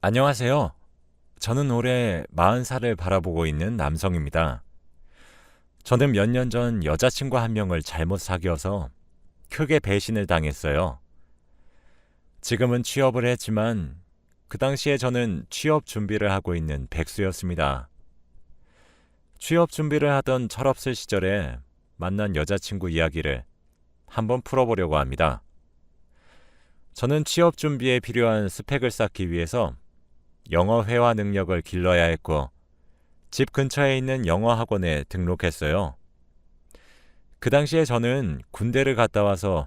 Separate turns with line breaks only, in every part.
안녕하세요. 저는 올해 40살을 바라보고 있는 남성입니다. 저는 몇 년 전 여자친구 한 명을 잘못 사귀어서 크게 배신을 당했어요. 지금은 취업을 했지만 그 당시에 저는 취업 준비를 하고 있는 백수였습니다. 취업 준비를 하던 철없을 시절에 만난 여자친구 이야기를 한번 풀어보려고 합니다. 저는 취업 준비에 필요한 스펙을 쌓기 위해서 영어 회화 능력을 길러야 했고 집 근처에 있는 영어 학원에 등록했어요. 그 당시에 저는 군대를 갔다 와서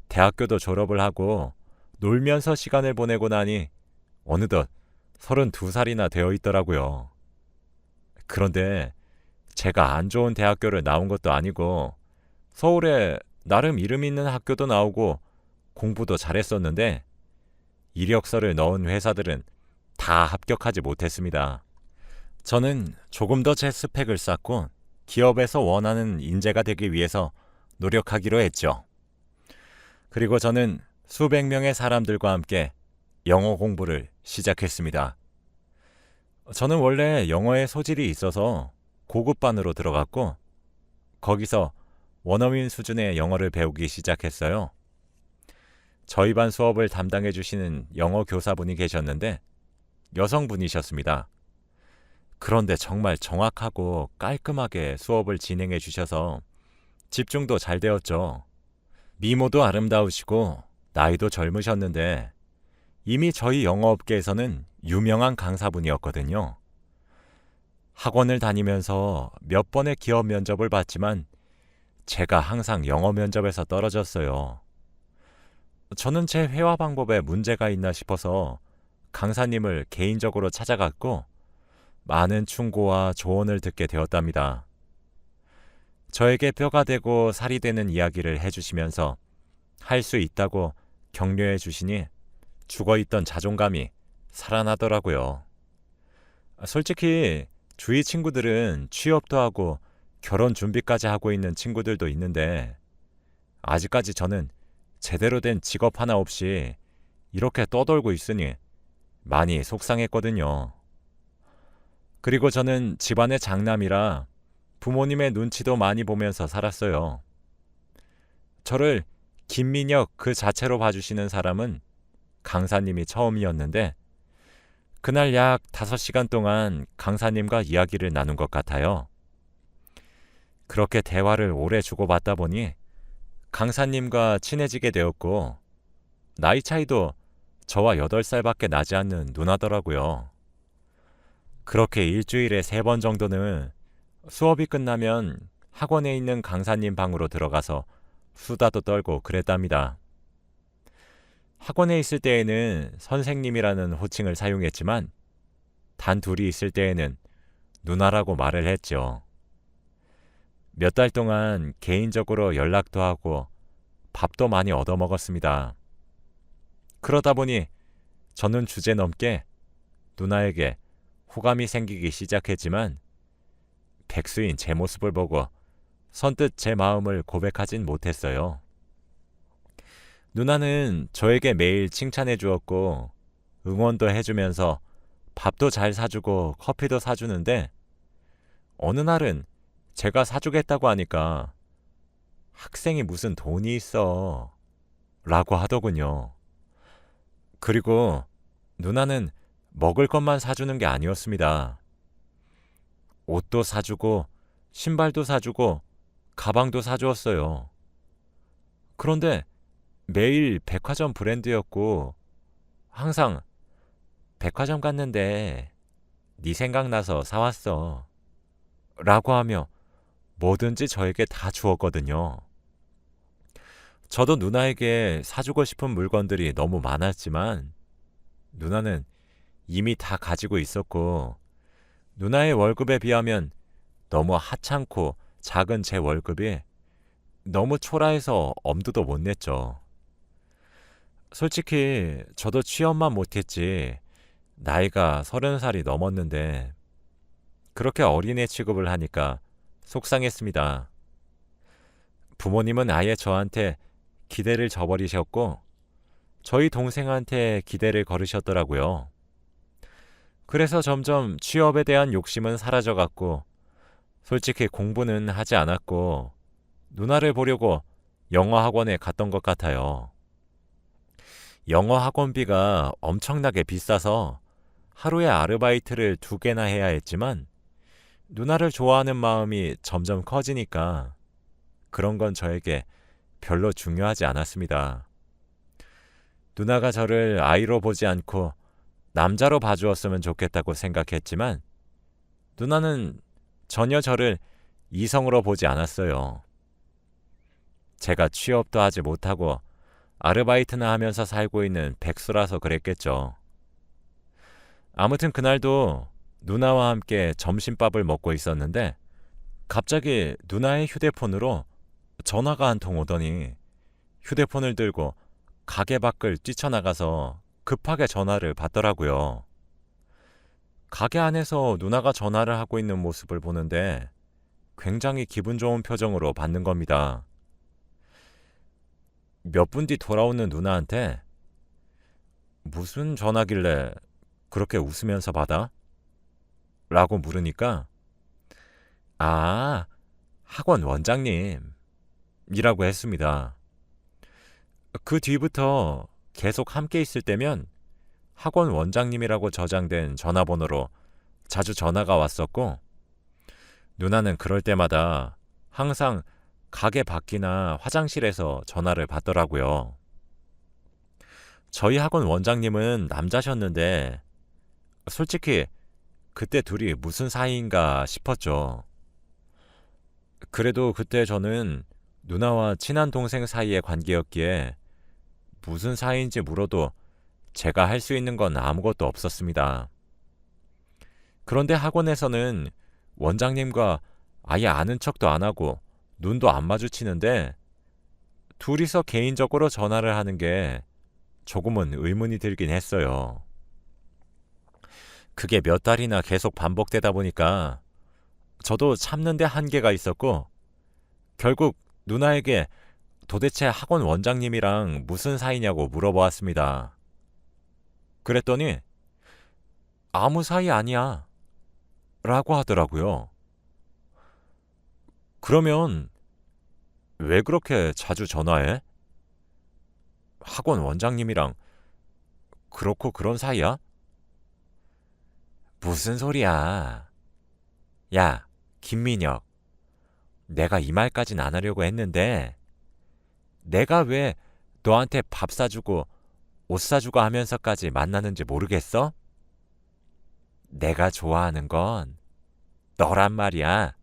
대학교도 졸업을 하고 놀면서 시간을 보내고 나니 어느덧 32살이나 되어 있더라고요. 그런데 제가 안 좋은 대학교를 나온 것도 아니고 서울에 나름 이름 있는 학교도 나오고 공부도 잘했었는데 이력서를 넣은 회사들은 다 합격하지 못했습니다. 저는 조금 더 제 스펙을 쌓고 기업에서 원하는 인재가 되기 위해서 노력하기로 했죠. 그리고 저는 수백 명의 사람들과 함께 영어 공부를 시작했습니다. 저는 원래 영어에 소질이 있어서 고급반으로 들어갔고 거기서 원어민 수준의 영어를 배우기 시작했어요. 저희 반 수업을 담당해 주시는 영어 교사분이 계셨는데 여성분이셨습니다. 그런데 정말 정확하고 깔끔하게 수업을 진행해 주셔서 집중도 잘 되었죠. 미모도 아름다우시고 나이도 젊으셨는데 이미 저희 영어업계에서는 유명한 강사분이었거든요. 학원을 다니면서 몇 번의 기업 면접을 봤지만 제가 항상 영어 면접에서 떨어졌어요. 저는 제 회화 방법에 문제가 있나 싶어서 강사님을 개인적으로 찾아갔고 많은 충고와 조언을 듣게 되었답니다. 저에게 뼈가 되고 살이 되는 이야기를 해주시면서 할 수 있다고 격려해 주시니 죽어있던 자존감이 살아나더라고요. 솔직히 주위 친구들은 취업도 하고 결혼 준비까지 하고 있는 친구들도 있는데 아직까지 저는 제대로 된 직업 하나 없이 이렇게 떠돌고 있으니 많이 속상했거든요. 그리고 저는 집안의 장남이라 부모님의 눈치도 많이 보면서 살았어요. 저를 김민혁 그 자체로 봐주시는 사람은 강사님이 처음이었는데 그날 약 5시간 동안 강사님과 이야기를 나눈 것 같아요. 그렇게 대화를 오래 주고받다 보니 강사님과 친해지게 되었고 나이 차이도 저와 8살밖에 나지 않는 누나더라고요. 그렇게 일주일에 3번 정도는 수업이 끝나면 학원에 있는 강사님 방으로 들어가서 수다도 떨고 그랬답니다. 학원에 있을 때에는 선생님이라는 호칭을 사용했지만 단 둘이 있을 때에는 누나라고 말을 했죠. 몇 달 동안 개인적으로 연락도 하고 밥도 많이 얻어먹었습니다. 그러다 보니 저는 주제넘게 누나에게 호감이 생기기 시작했지만 백수인 제 모습을 보고 선뜻 제 마음을 고백하진 못했어요. 누나는 저에게 매일 칭찬해 주었고 응원도 해주면서 밥도 잘 사주고 커피도 사주는데 어느 날은 제가 사주겠다고 하니까 학생이 무슨 돈이 있어 라고 하더군요. 그리고 누나는 먹을 것만 사주는 게 아니었습니다. 옷도 사주고 신발도 사주고 가방도 사주었어요. 그런데 매일 백화점 브랜드였고 항상 백화점 갔는데 네 생각나서 사왔어 라고 하며 뭐든지 저에게 다 주었거든요. 저도 누나에게 사주고 싶은 물건들이 너무 많았지만 누나는 이미 다 가지고 있었고 누나의 월급에 비하면 너무 하찮고 작은 제 월급이 너무 초라해서 엄두도 못 냈죠. 솔직히 저도 취업만 못했지 나이가 30살이 넘었는데 그렇게 어린애 취급을 하니까 속상했습니다. 부모님은 아예 저한테 기대를 저버리셨고 저희 동생한테 기대를 걸으셨더라고요. 그래서 점점 취업에 대한 욕심은 사라져갔고, 솔직히 공부는 하지 않았고, 누나를 보려고 영어 학원에 갔던 것 같아요. 영어 학원비가 엄청나게 비싸서 하루에 아르바이트를 2개나 해야 했지만, 누나를 좋아하는 마음이 점점 커지니까 그런 건 저에게 별로 중요하지 않았습니다. 누나가 저를 아이로 보지 않고 남자로 봐주었으면 좋겠다고 생각했지만, 누나는 전혀 저를 이성으로 보지 않았어요. 제가 취업도 하지 못하고 아르바이트나 하면서 살고 있는 백수라서 그랬겠죠. 아무튼 그날도 누나와 함께 점심밥을 먹고 있었는데, 갑자기 누나의 휴대폰으로 전화가 한 통 오더니 휴대폰을 들고 가게 밖을 뛰쳐나가서 급하게 전화를 받더라고요. 가게 안에서 누나가 전화를 하고 있는 모습을 보는데 굉장히 기분 좋은 표정으로 받는 겁니다. 몇 분 뒤 돌아오는 누나한테 무슨 전화길래 그렇게 웃으면서 받아? 라고 물으니까, 아, 학원 원장님 이라고 했습니다. 그 뒤부터 계속 함께 있을 때면 학원 원장님이라고 저장된 전화번호로 자주 전화가 왔었고, 누나는 그럴 때마다 항상 가게 밖이나 화장실에서 전화를 받더라고요. 저희 학원 원장님은 남자셨는데 솔직히 그때 둘이 무슨 사이인가 싶었죠. 그래도 그때 저는 누나와 친한 동생 사이의 관계였기에 무슨 사이인지 물어도 제가 할 수 있는 건 아무것도 없었습니다. 그런데 학원에서는 원장님과 아예 아는 척도 안 하고 눈도 안 마주치는데 둘이서 개인적으로 전화를 하는 게 조금은 의문이 들긴 했어요. 그게 몇 달이나 계속 반복되다 보니까 저도 참는데 한계가 있었고, 결국 누나에게 도대체 학원 원장님이랑 무슨 사이냐고 물어보았습니다. 그랬더니 아무 사이 아니야 라고 하더라고요. 그러면 왜 그렇게 자주 전화해? 학원 원장님이랑 그렇고 그런 사이야? 무슨 소리야. 야, 김민혁. 내가 이 말까진 안 하려고 했는데 내가 왜 너한테 밥 사주고 옷 사주고 하면서까지 만나는지 모르겠어? 내가 좋아하는 건 너란 말이야.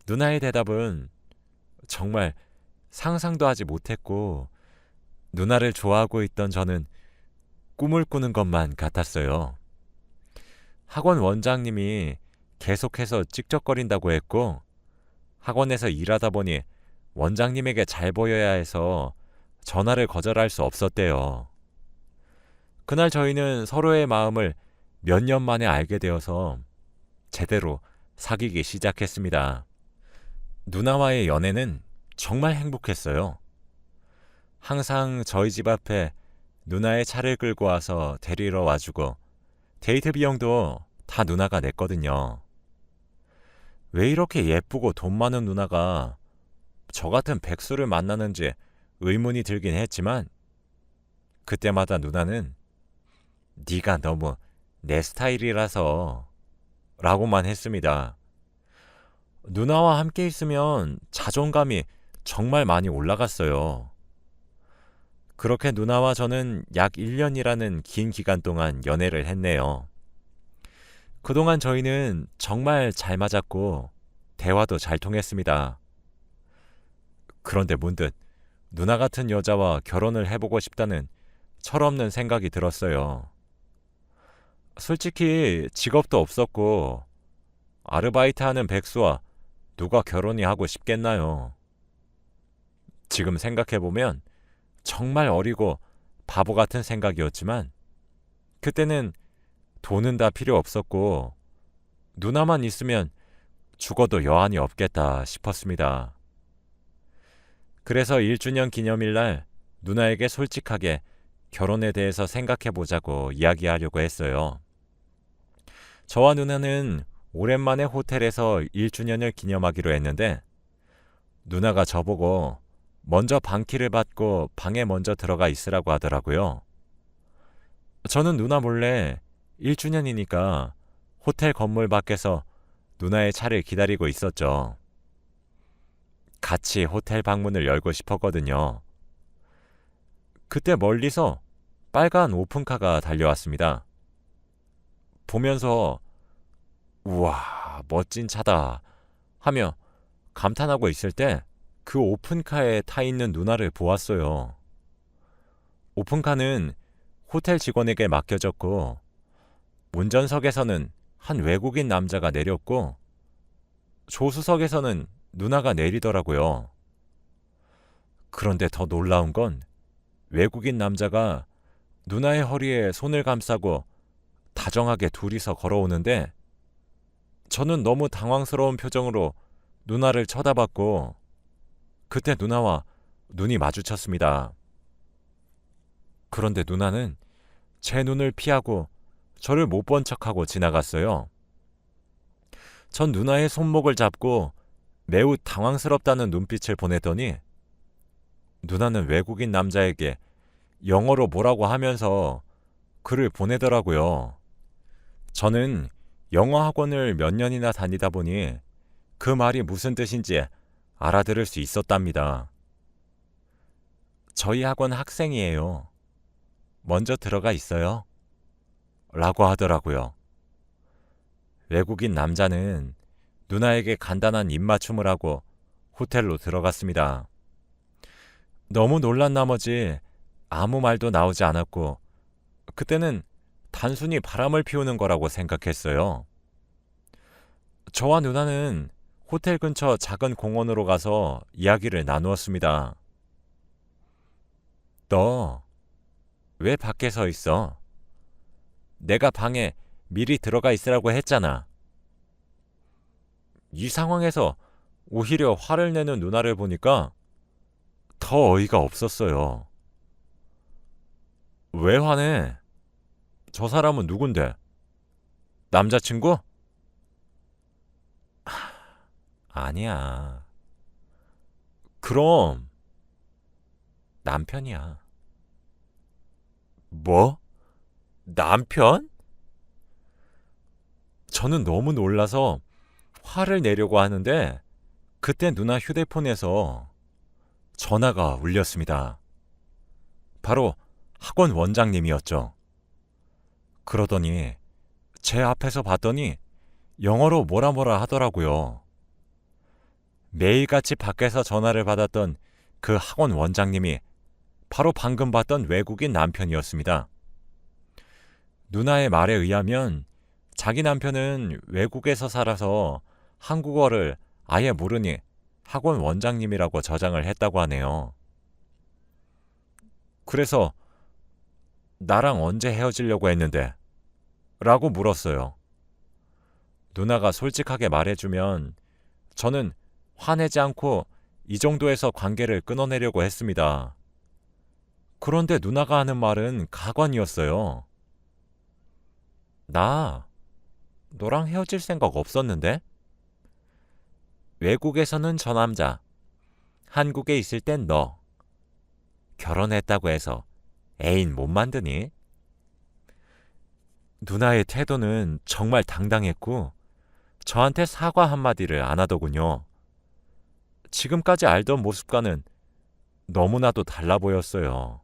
누나의 대답은 정말 상상도 하지 못했고, 누나를 좋아하고 있던 저는 꿈을 꾸는 것만 같았어요. 학원 원장님이 계속해서 찍적거린다고 했고, 학원에서 일하다 보니 원장님에게 잘 보여야 해서 전화를 거절할 수 없었대요. 그날 저희는 서로의 마음을 몇 년 만에 알게 되어서 제대로 사귀기 시작했습니다. 누나와의 연애는 정말 행복했어요. 항상 저희 집 앞에 누나의 차를 끌고 와서 데리러 와주고, 데이트 비용도 다 누나가 냈거든요. 왜 이렇게 예쁘고 돈 많은 누나가 저 같은 백수를 만나는지 의문이 들긴 했지만, 그때마다 누나는 네가 너무 내 스타일이라서 라고만 했습니다. 누나와 함께 있으면 자존감이 정말 많이 올라갔어요. 그렇게 누나와 저는 약 1년이라는 긴 기간 동안 연애를 했네요. 그동안 저희는 정말 잘 맞았고 대화도 잘 통했습니다. 그런데 문득 누나 같은 여자와 결혼을 해보고 싶다는 철없는 생각이 들었어요. 솔직히 직업도 없었고 아르바이트하는 백수와 누가 결혼이 하고 싶겠나요? 지금 생각해보면 정말 어리고 바보 같은 생각이었지만, 그때는 돈은 다 필요 없었고 누나만 있으면 죽어도 여한이 없겠다 싶었습니다. 그래서 1주년 기념일날 누나에게 솔직하게 결혼에 대해서 생각해 보자고 이야기하려고 했어요. 저와 누나는 오랜만에 호텔에서 1주년을 기념하기로 했는데 누나가 저보고 먼저 방키를 받고 방에 먼저 들어가 있으라고 하더라고요. 저는 누나 몰래 1주년이니까 호텔 건물 밖에서 누나의 차를 기다리고 있었죠. 같이 호텔 방문을 열고 싶었거든요. 그때 멀리서 빨간 오픈카가 달려왔습니다. 보면서 우와, 멋진 차다 하며 감탄하고 있을 때 그 오픈카에 타 있는 누나를 보았어요. 오픈카는 호텔 직원에게 맡겨졌고 운전석에서는 한 외국인 남자가 내렸고 조수석에서는 누나가 내리더라고요. 그런데 더 놀라운 건 외국인 남자가 누나의 허리에 손을 감싸고 다정하게 둘이서 걸어오는데 저는 너무 당황스러운 표정으로 누나를 쳐다봤고 그때 누나와 눈이 마주쳤습니다. 그런데 누나는 제 눈을 피하고 저를 못 본 척하고 지나갔어요. 전 누나의 손목을 잡고 매우 당황스럽다는 눈빛을 보냈더니 누나는 외국인 남자에게 영어로 뭐라고 하면서 글을 보내더라고요. 저는 영어 학원을 몇 년이나 다니다 보니 그 말이 무슨 뜻인지 알아들을 수 있었답니다. 저희 학원 학생이에요. 먼저 들어가 있어요. 라고 하더라고요. 외국인 남자는 누나에게 간단한 입맞춤을 하고 호텔로 들어갔습니다. 너무 놀란 나머지 아무 말도 나오지 않았고 그때는 단순히 바람을 피우는 거라고 생각했어요. 저와 누나는 호텔 근처 작은 공원으로 가서 이야기를 나누었습니다. 너 왜 밖에 서 있어? 내가 방에 미리 들어가 있으라고 했잖아. 이 상황에서 오히려 화를 내는 누나를 보니까 더 어이가 없었어요. 왜 화내? 저 사람은 누군데? 남자친구? 아니야. 그럼 남편이야. 뭐? 남편? 저는 너무 놀라서 화를 내려고 하는데 그때 누나 휴대폰에서 전화가 울렸습니다. 바로 학원 원장님이었죠. 그러더니 제 앞에서 봤더니 영어로 뭐라 하더라고요. 매일같이 밖에서 전화를 받았던 그 학원 원장님이 바로 방금 봤던 외국인 남편이었습니다. 누나의 말에 의하면 자기 남편은 외국에서 살아서 한국어를 아예 모르니 학원 원장님이라고 저장을 했다고 하네요. 그래서 나랑 언제 헤어지려고 했는데? 라고 물었어요. 누나가 솔직하게 말해주면 저는 화내지 않고 이 정도에서 관계를 끊어내려고 했습니다. 그런데 누나가 하는 말은 가관이었어요. 나 너랑 헤어질 생각 없었는데? 외국에서는 저 남자, 한국에 있을 땐 너. 결혼했다고 해서 애인 못 만드니? 누나의 태도는 정말 당당했고 저한테 사과 한마디를 안 하더군요. 지금까지 알던 모습과는 너무나도 달라 보였어요.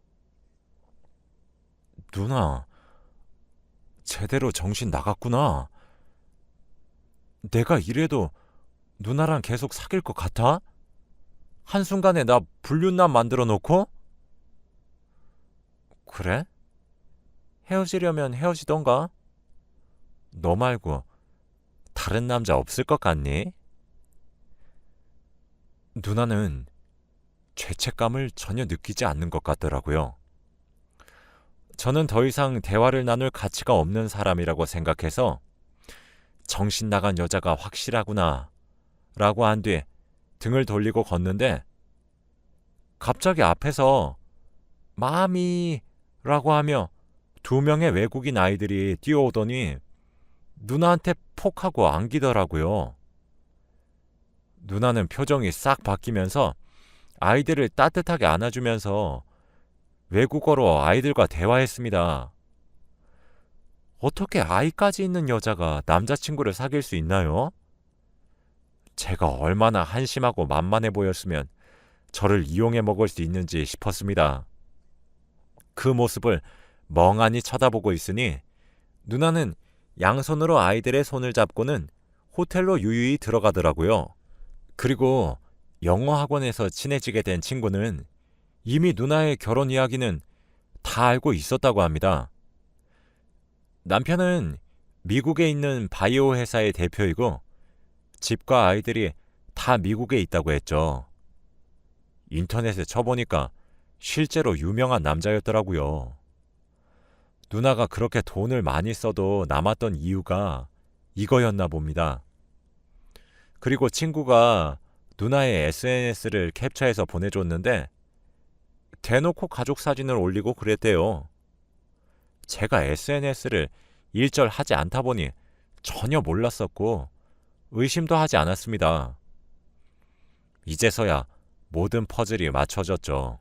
누나, 제대로 정신 나갔구나. 내가 이래도 누나랑 계속 사귈 것 같아? 한순간에 나 불륜남 만들어 놓고? 그래? 헤어지려면 헤어지던가? 너 말고 다른 남자 없을 것 같니? 누나는 죄책감을 전혀 느끼지 않는 것 같더라고요. 저는 더 이상 대화를 나눌 가치가 없는 사람이라고 생각해서 정신 나간 여자가 확실하구나 라고 한 뒤 등을 돌리고 걷는데 갑자기 앞에서 마미 라고 하며 2명의 외국인 아이들이 뛰어오더니 누나한테 폭하고 안기더라고요. 누나는 표정이 싹 바뀌면서 아이들을 따뜻하게 안아주면서 외국어로 아이들과 대화했습니다. 어떻게 아이까지 있는 여자가 남자친구를 사귈 수 있나요? 제가 얼마나 한심하고 만만해 보였으면 저를 이용해 먹을 수 있는지 싶었습니다. 그 모습을 멍하니 쳐다보고 있으니 누나는 양손으로 아이들의 손을 잡고는 호텔로 유유히 들어가더라고요. 그리고 영어 학원에서 친해지게 된 친구는 이미 누나의 결혼 이야기는 다 알고 있었다고 합니다. 남편은 미국에 있는 바이오 회사의 대표이고 집과 아이들이 다 미국에 있다고 했죠. 인터넷에 쳐보니까 실제로 유명한 남자였더라고요. 누나가 그렇게 돈을 많이 써도 남았던 이유가 이거였나 봅니다. 그리고 친구가 누나의 SNS를 캡처해서 보내줬는데 대놓고 가족 사진을 올리고 그랬대요. 제가 SNS를 일절 하지 않다 보니 전혀 몰랐었고 의심도 하지 않았습니다. 이제서야 모든 퍼즐이 맞춰졌죠.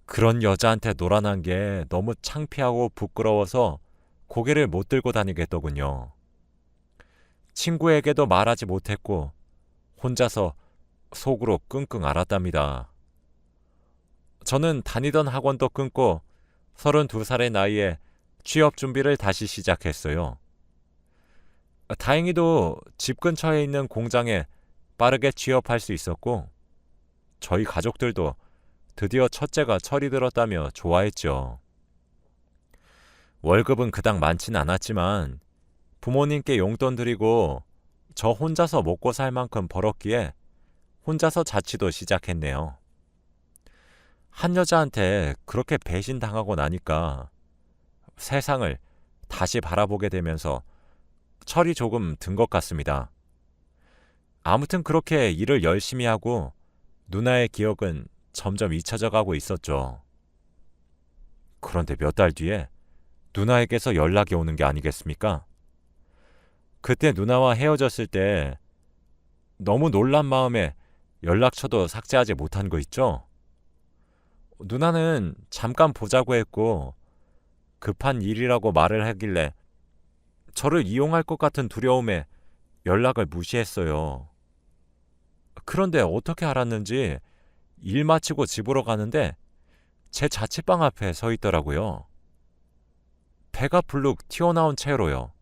그런 여자한테 놀아난 게 너무 창피하고 부끄러워서 고개를 못 들고 다니겠더군요. 친구에게도 말하지 못했고 혼자서 속으로 끙끙 앓았답니다. 저는 다니던 학원도 끊고 32살의 나이에 취업 준비를 다시 시작했어요. 다행히도 집 근처에 있는 공장에 빠르게 취업할 수 있었고 저희 가족들도 드디어 첫째가 철이 들었다며 좋아했죠. 월급은 그닥 많진 않았지만 부모님께 용돈 드리고 저 혼자서 먹고 살 만큼 벌었기에 혼자서 자취도 시작했네요. 한 여자한테 그렇게 배신당하고 나니까 세상을 다시 바라보게 되면서 철이 조금 든 것 같습니다. 아무튼 그렇게 일을 열심히 하고 누나의 기억은 점점 잊혀져 가고 있었죠. 그런데 몇 달 뒤에 누나에게서 연락이 오는 게 아니겠습니까? 그때 누나와 헤어졌을 때 너무 놀란 마음에 연락처도 삭제하지 못한 거 있죠? 누나는 잠깐 보자고 했고 급한 일이라고 말을 하길래 저를 이용할 것 같은 두려움에 연락을 무시했어요. 그런데 어떻게 알았는지 일 마치고 집으로 가는데 제 자취방 앞에 서 있더라고요. 배가 불룩 튀어나온 채로요.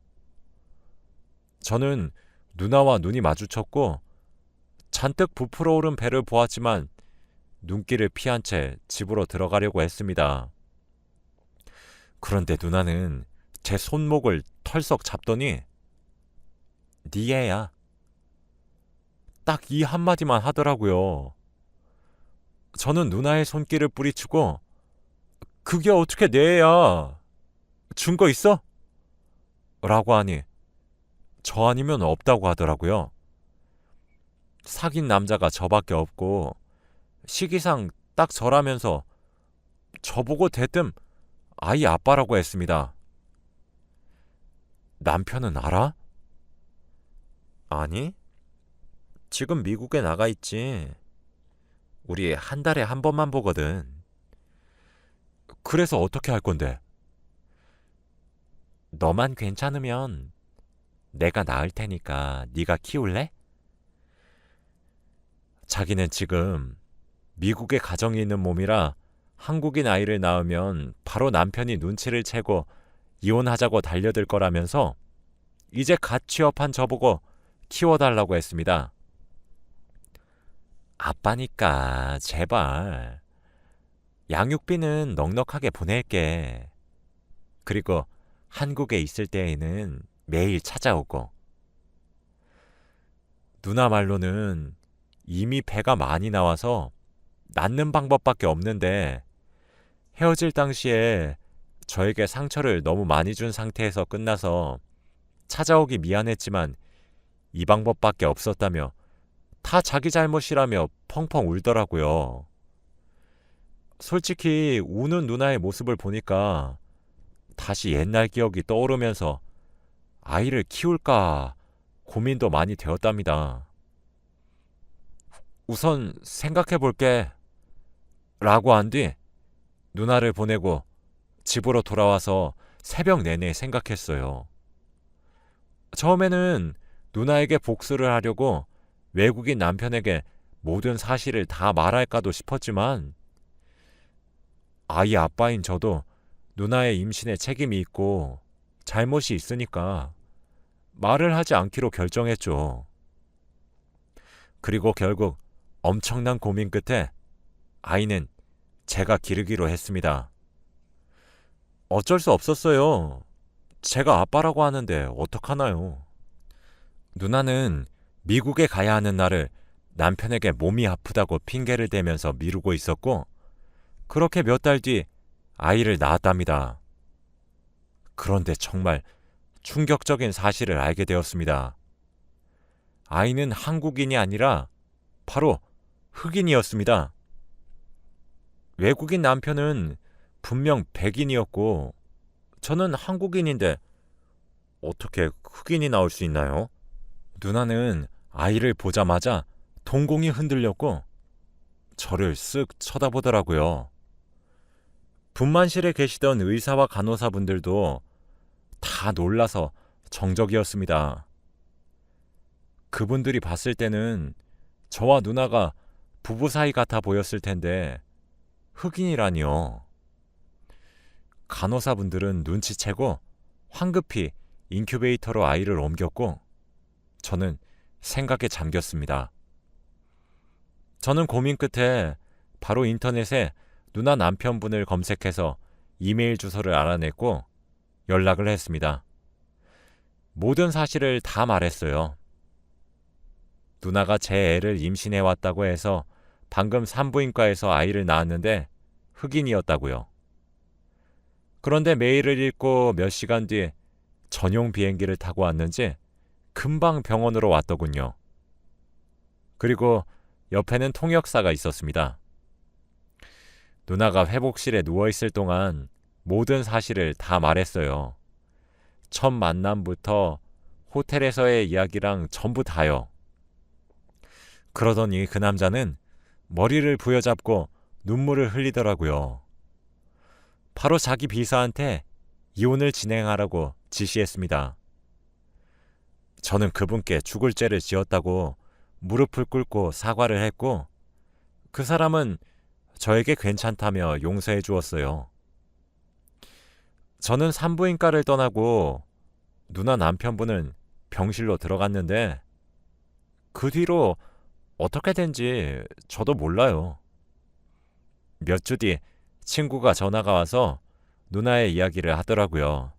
저는 누나와 눈이 마주쳤고 잔뜩 부풀어 오른 배를 보았지만 눈길을 피한 채 집으로 들어가려고 했습니다. 그런데 누나는 제 손목을 털썩 잡더니 네 애야. 딱 이 한마디만 하더라고요. 저는 누나의 손길을 뿌리치고 그게 어떻게 내 애야? 증거 있어? 라고 하니 저 아니면 없다고 하더라고요. 사귄 남자가 저밖에 없고 시기상 딱 저라면서 저보고 대뜸 아이 아빠라고 했습니다. 남편은 알아? 아니, 지금 미국에 나가 있지. 우리 한 달에 한 번만 보거든. 그래서 어떻게 할 건데? 너만 괜찮으면 내가 낳을 테니까 네가 키울래? 자기는 지금 미국에 가정이 있는 몸이라 한국인 아이를 낳으면 바로 남편이 눈치를 채고 이혼하자고 달려들 거라면서 이제 갓 취업한 저보고 키워달라고 했습니다. 아빠니까 제발. 양육비는 넉넉하게 보낼게. 그리고 한국에 있을 때에는 매일 찾아오고. 누나 말로는 이미 배가 많이 나와서 낳는 방법밖에 없는데 헤어질 당시에 저에게 상처를 너무 많이 준 상태에서 끝나서 찾아오기 미안했지만 이 방법밖에 없었다며 다 자기 잘못이라며 펑펑 울더라고요. 솔직히 우는 누나의 모습을 보니까 다시 옛날 기억이 떠오르면서 아이를 키울까 고민도 많이 되었답니다. 우선 생각해 볼게 라고 한 뒤 누나를 보내고 집으로 돌아와서 새벽 내내 생각했어요. 처음에는 누나에게 복수를 하려고 외국인 남편에게 모든 사실을 다 말할까도 싶었지만 아이 아빠인 저도 누나의 임신에 책임이 있고 잘못이 있으니까 말을 하지 않기로 결정했죠. 그리고 결국 엄청난 고민 끝에 아이는 제가 기르기로 했습니다. 어쩔 수 없었어요. 제가 아빠라고 하는데 어떡하나요? 누나는 미국에 가야 하는 날을 남편에게 몸이 아프다고 핑계를 대면서 미루고 있었고 그렇게 몇 달 뒤 아이를 낳았답니다. 그런데 정말 충격적인 사실을 알게 되었습니다. 아이는 한국인이 아니라 바로 흑인이었습니다. 외국인 남편은 분명 백인이었고 저는 한국인인데 어떻게 흑인이 나올 수 있나요? 누나는 아이를 보자마자 동공이 흔들렸고 저를 쓱 쳐다보더라고요. 분만실에 계시던 의사와 간호사분들도 다 놀라서 정적이었습니다. 그분들이 봤을 때는 저와 누나가 부부 사이 같아 보였을 텐데 흑인이라니요. 간호사분들은 눈치채고 황급히 인큐베이터로 아이를 옮겼고 저는 생각에 잠겼습니다. 저는 고민 끝에 바로 인터넷에 누나 남편분을 검색해서 이메일 주소를 알아냈고 연락을 했습니다. 모든 사실을 다 말했어요. 누나가 제 애를 임신해왔다고 해서 방금 산부인과에서 아이를 낳았는데 흑인이었다고요. 그런데 메일을 읽고 몇 시간 뒤 전용 비행기를 타고 왔는지 금방 병원으로 왔더군요. 그리고 옆에는 통역사가 있었습니다. 누나가 회복실에 누워있을 동안 모든 사실을 다 말했어요. 첫 만남부터 호텔에서의 이야기랑 전부 다요. 그러더니 그 남자는 머리를 부여잡고 눈물을 흘리더라고요. 바로 자기 비서한테 이혼을 진행하라고 지시했습니다. 저는 그분께 죽을 죄를 지었다고 무릎을 꿇고 사과를 했고 그 사람은 저에게 괜찮다며 용서해 주었어요. 저는 산부인과를 떠나고 누나 남편분은 병실로 들어갔는데 그 뒤로 어떻게 된지 저도 몰라요. 몇 주 뒤 친구가 전화가 와서 누나의 이야기를 하더라고요.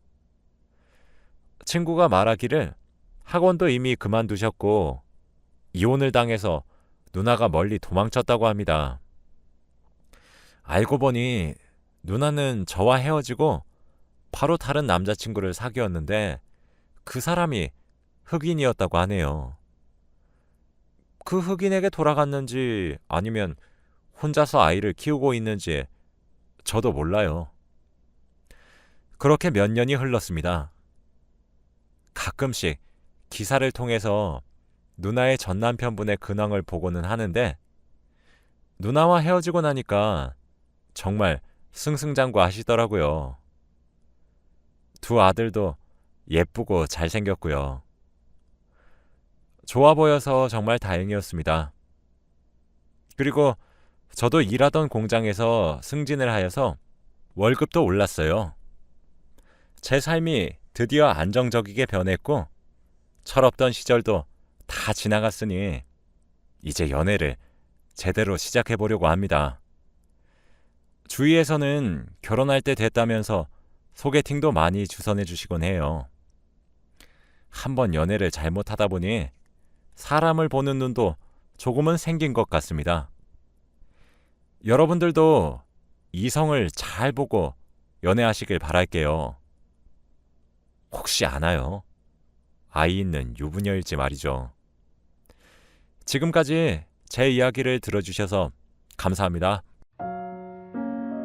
친구가 말하기를 학원도 이미 그만두셨고 이혼을 당해서 누나가 멀리 도망쳤다고 합니다. 알고 보니 누나는 저와 헤어지고 바로 다른 남자친구를 사귀었는데 그 사람이 흑인이었다고 하네요. 그 흑인에게 돌아갔는지 아니면 혼자서 아이를 키우고 있는지 저도 몰라요. 그렇게 몇 년이 흘렀습니다. 가끔씩 기사를 통해서 누나의 전 남편분의 근황을 보고는 하는데 누나와 헤어지고 나니까 정말 승승장구하시더라고요. 두 아들도 예쁘고 잘생겼고요. 좋아 보여서 정말 다행이었습니다. 그리고 저도 일하던 공장에서 승진을 하여서 월급도 올랐어요. 제 삶이 드디어 안정적이게 변했고 철없던 시절도 다 지나갔으니 이제 연애를 제대로 시작해보려고 합니다. 주위에서는 결혼할 때 됐다면서 소개팅도 많이 주선해 주시곤 해요. 한번 연애를 잘못하다 보니 사람을 보는 눈도 조금은 생긴 것 같습니다. 여러분들도 이성을 잘 보고 연애하시길 바랄게요. 혹시 아나요? 아이 있는 유부녀일지 말이죠. 지금까지 제 이야기를 들어주셔서 감사합니다.